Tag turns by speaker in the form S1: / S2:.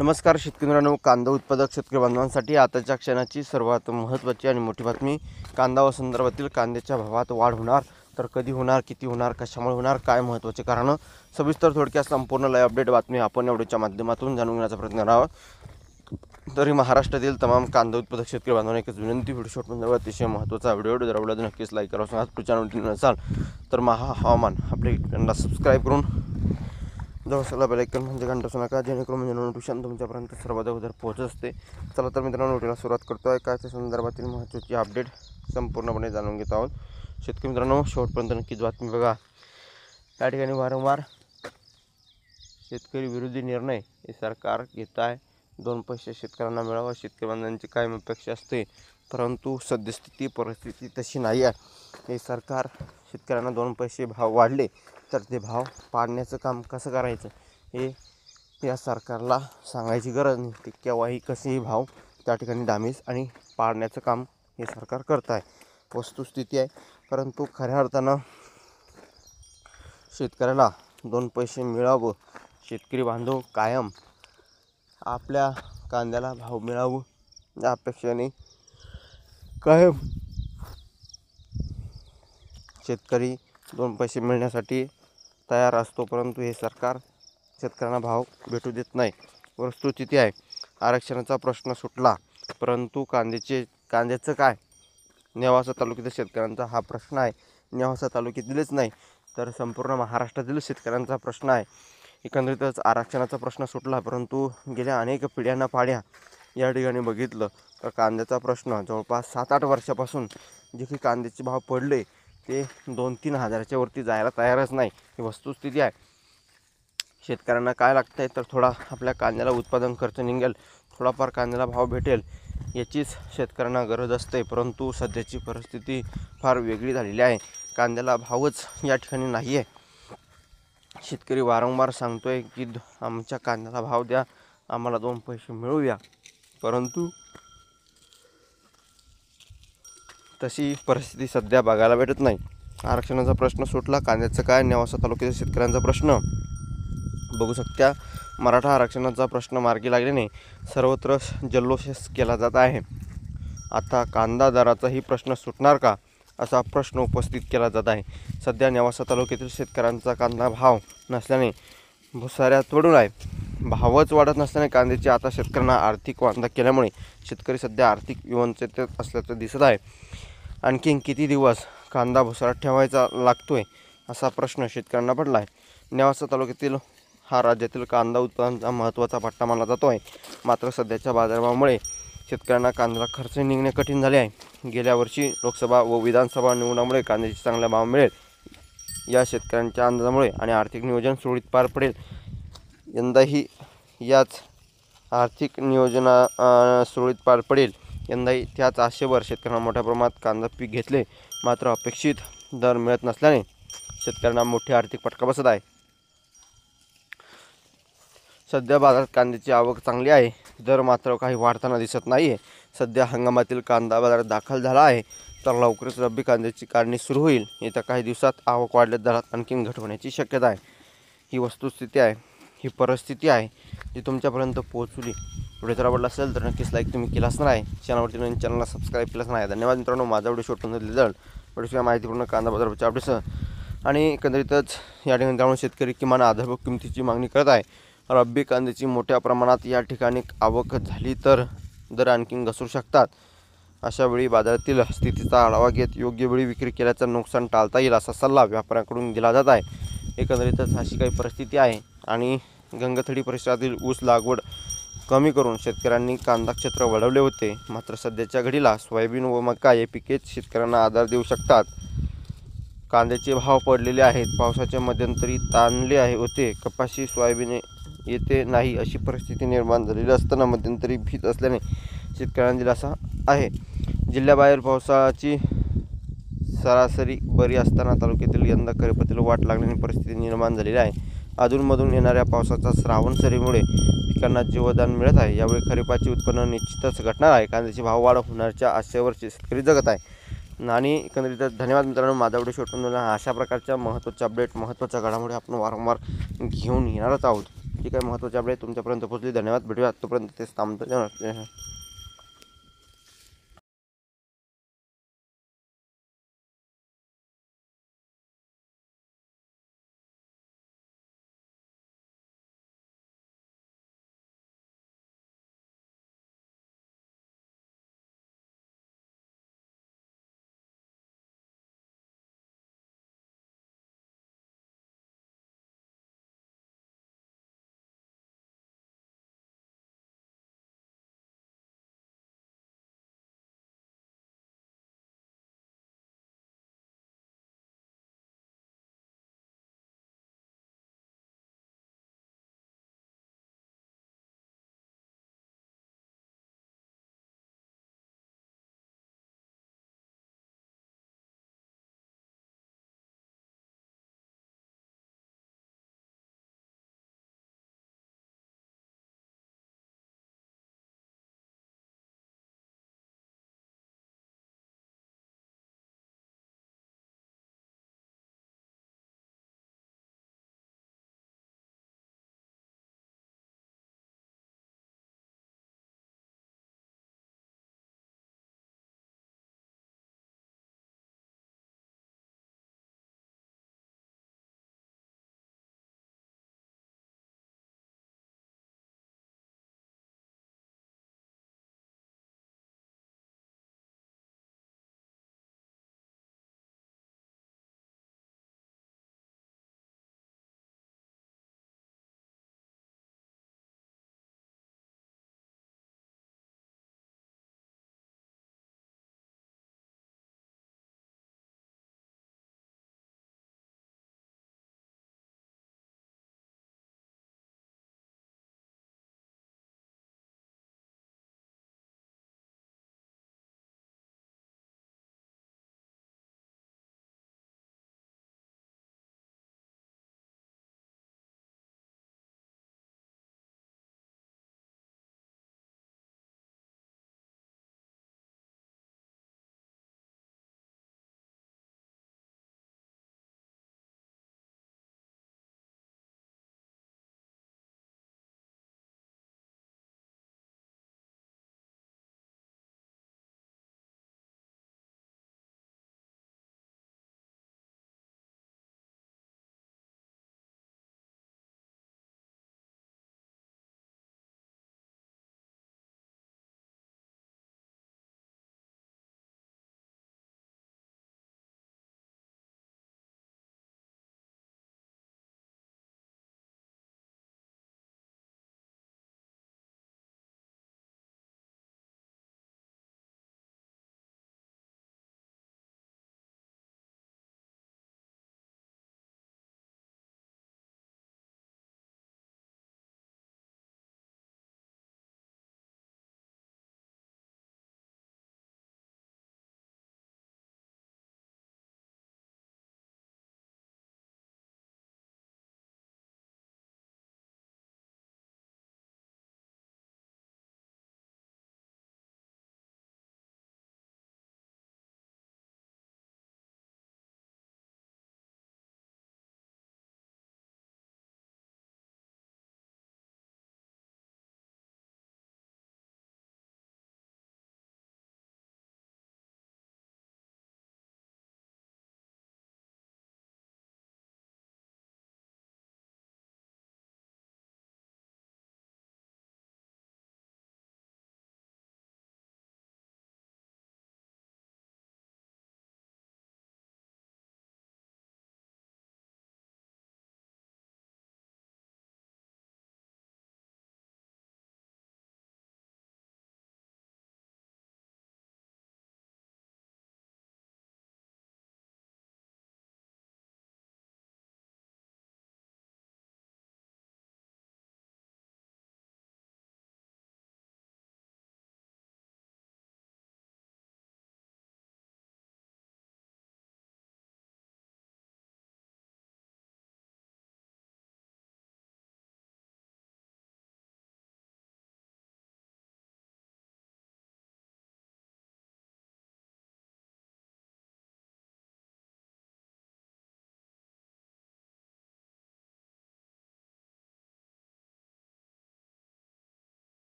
S1: नमस्कार शेतकरी मित्रांनो, कांदा उत्पादक शेतकरी बांधवांसाठी आताच्या क्षणाची सर्वात महत्त्वाची आणि मोठी बातमी. कांदा व संदर्भातील कांद्याच्या भावात वाढ होणार तर कधी होणार, किती होणार, कशामुळे होणार, काय महत्त्वाचे कारण, सविस्तर थोडक्यात संपूर्ण लाईव्ह अपडेट बातमी आपण एवढ्याच्या माध्यमातून जाणून घेण्याचा प्रयत्न करावा. तरी महाराष्ट्रातील तमाम कांदा उत्पादक शेतकरी बांधवांना एकच विनंती, व्हिडिओ शॉर्टमध्ये अतिशय महत्त्वाचा व्हिडिओ जर आवडला नक्कीच लाईक करा. आज पुढच्या नोटिफिकेशन नसाल तर महा हवामान आपल्या चॅनलला सबस्क्राईब करून जवळ बेल आयकॉन म्हणजे घंटा असू नका, जेणेकरून म्हणजे नोटिफिकेशन तुमच्यापर्यंत सर्वात अगोदर पोहोचत असते. चला तर मित्रांनो, व्हिडिओला सुरुवात करतो आहे. काय त्या संदर्भातील महत्त्वाची अपडेट संपूर्णपणे जाणून घेत आहोत. शेतकरी मित्रांनो, शेवटपर्यंत नक्कीच बातमी बघा. या ठिकाणी वारंवार शेतकरी विरोधी निर्णय हे सरकार घेत आहे. 2 पैसे शेतकऱ्यांना मिळावा, शेतकरी बांधवांची कायम अपेक्षा असते, परंतु सद्यस्थिती परिस्थिती तशी नाही आहे. हे सरकार शेतकऱ्यांना 2 पैसे भाव वाढले तर ते भाव पाडण्याचं काम कसं करायचं हे या सरकारला सांगायची गरज नाही. ते केव्हाही कसेही भाव त्या ठिकाणी डामीज आणि पाडण्याचं काम हे सरकार करत आहे, वस्तुस्थिती आहे. परंतु खऱ्या अर्थानं शेतकऱ्याला 2 पैसे मिळावं, शेतकरी बांधव कायम आपल्या कांद्याला भाव मिळावं या अपेक्षेने कायम शेतकरी 2 पैसे मिळण्यासाठी तयार असतो, परंतु हे सरकार शेतकऱ्यांना भाव भेटू देत नाही. वस्तुस्थिती आहे. आरक्षणाचा प्रश्न सुटला, परंतु कांद्याचं काय, नेवासा तालुक्यातील शेतकऱ्यांचा हा प्रश्न आहे. नेवासा तालुक्यातीलच नाही तर संपूर्ण महाराष्ट्रातील शेतकऱ्यांचा प्रश्न आहे. एकंदरीतच आरक्षणाचा प्रश्न सुटला, परंतु गेल्या अनेक पिढ्यांना पाड्या या ठिकाणी बघितलं तर कांद्याचा प्रश्न जवळपास 7-8 वर्षापासून जे काही कांद्याचे भाव पडले ते 2-3 हजाराच्या वरती जायला तयारच नाही. ही वस्तुस्थिती आहे. शेतकऱ्यांना काय लागतं आहे तर थोडा आपल्या कांद्याला उत्पादन खर्च निघेल, थोडाफार कांद्याला भाव भेटेल याचीच शेतकऱ्यांना गरज असते. परंतु सध्याची परिस्थिती फार वेगळी झालेली आहे. कांद्याला भावच या ठिकाणी नाही आहे. शेतकरी वारंवार सांगतोय की आमच्या कांद्याला भाव द्या, आम्हाला 2 पैसे मिळूया, परंतु तशी परिस्थिती सध्या बघायला भेटत नाही. आरक्षणाचा प्रश्न सुटला, कांद्याचं काय, नेवासा तालुक्यातील शेतकऱ्यांचा प्रश्न बघू शकता. मराठा आरक्षणाचा प्रश्न मार्गी लागल्याने सर्वत्र जल्लोष केला जात आहे. आता कांदा दराचाही प्रश्न सुटणार का, असा प्रश्न उपस्थित केला जात आहे. सध्या नेवासा तालुक्यातील शेतकऱ्यांचा कांदा भाव नसल्याने भुसाऱ्यात पडून आहे. भावच वाढत नसल्याने कांद्याची आता शेतकऱ्यांना आर्थिक वांधा केल्यामुळे शेतकरी सध्या आर्थिक विवंचनेत असल्याचं दिसत आहे. आणखीन किती दिवस कांदा भुसाऱ्यात ठेवायचा लागतोय असा प्रश्न शेतकऱ्यांना पडला आहे. नेवासा तालुक्यातील हा राज्यातील कांदा उत्पादनाचा महत्त्वाचा पट्टा मानला जातो आहे. मात्र सध्याच्या बाजारभावामुळे शेतकऱ्यांना कांद्याला खर्च निघणे कठीण झाले आहे. गेल्या वर्षी लोकसभा व विधानसभा निवडणुकीमुळे कांद्याचे चांगला भाव मिळेल या शेतकऱ्यांच्या अंदाजामुळे आणि आर्थिक नियोजन सुरळीत पार पडेल. यंदाही याच आर्थिक नियोजना सुरळीत पार पडेल. यंदाही त्याच आशेवर शेतकऱ्यांना मोठ्या प्रमाणात कांदा पीक घेतले, मात्र अपेक्षित दर मिळत नसल्याने शेतकऱ्यांना मोठी आर्थिक फटका बसत आहे. सध्या बाजारात कांद्याची आवक चांगली आहे, दर मात्र काही वाढताना दिसत नाही आहे. सध्या हंगामातील कांदा बाजारात दाखल झाला आहे, तर लवकरच रब्बी कांद्याची काढणी सुरू होईल. येत्या काही दिवसात आवक वाढल्यास दरात आणखीन घट होण्याची शक्यता आहे. ही वस्तुस्थिती आहे, ही परिस्थिती आहे जी तुमच्यापर्यंत पोहोचली. व्हिडिओ जर आवडला असेल तर नक्कीच लाईक तुम्ही केलाच नाही, चॅनलवरती नवीन चॅनलला सबस्क्राईब केलाच नाही. धन्यवाद मित्रांनो. माझा व्हिडिओ शॉर्टमध्ये दिलेला व्हिडिओच्या माहितीपूर्ण कांदा बाजाराच्या अपडेट्स आणि एकंदरीतच या ठिकाणी त्यामुळे शेतकरी किमान आधारभूत किमतीची मागणी करत आहे. रब्बी कांद्याची मोठ्या प्रमाणात या ठिकाणी आवक झाली तर दर आणखीन घसरू शकतात. अशा वेळी बाजारातील स्थितीचा आढावा घेत योग्य वेळी विक्री केल्याचं नुकसान टाळता येईल असा सल्ला व्यापाऱ्यांकडून दिला जात आहे. एकंदरीतच अशी काही परिस्थिती आहे आणि गंगथडी परिसरातील ऊस लागवड कमी करून शेतकऱ्यांनी कांदा क्षेत्र वाढवले होते. मात्र सध्याच्या घडीला सोयाबीन व मका हे पिकेच शेतकऱ्यांना आधार देऊ शकतात. कांद्याचे भाव पडलेले आहेत, पावसाचे मध्यंतरी ताणले होते, कपाशी सोयाबीन येते नाही अशी परिस्थिती निर्माण झालेली असताना मध्यंतरी भीत असल्याने शेतकऱ्यांना दिलासा आहे. जिल्ह्याबाहेर पावसाची सरासरी बरी असताना तालुक्यातील यंदा खरीपातील वाट लागण्याची परिस्थिती निर्माण झालेली आहे. अधूनमधून येणाऱ्या पावसाचा श्रावण सरीमुळे पिकांना जीवदान मिळत आहे. यावेळी खरीपाचे उत्पन्न निश्चितच घटणार आहे. कांद्याची भाव वाढ होण्याच्या आशेवर शेतकरी जगत आहे. आणि एकंदरीत धन्यवाद मित्रांनो. माझा व्हिडिओ शॉर्ट अशा प्रकारच्या महत्त्वाच्या अपडेट, महत्त्वाच्या घडामोडी आपण वारंवार घेऊन येणारच आहोत. जी काही महत्त्वाची अपडेट तुमच्यापर्यंत पोहोचली. धन्यवाद. भेटूया तोपर्यंत तेच थांबतो.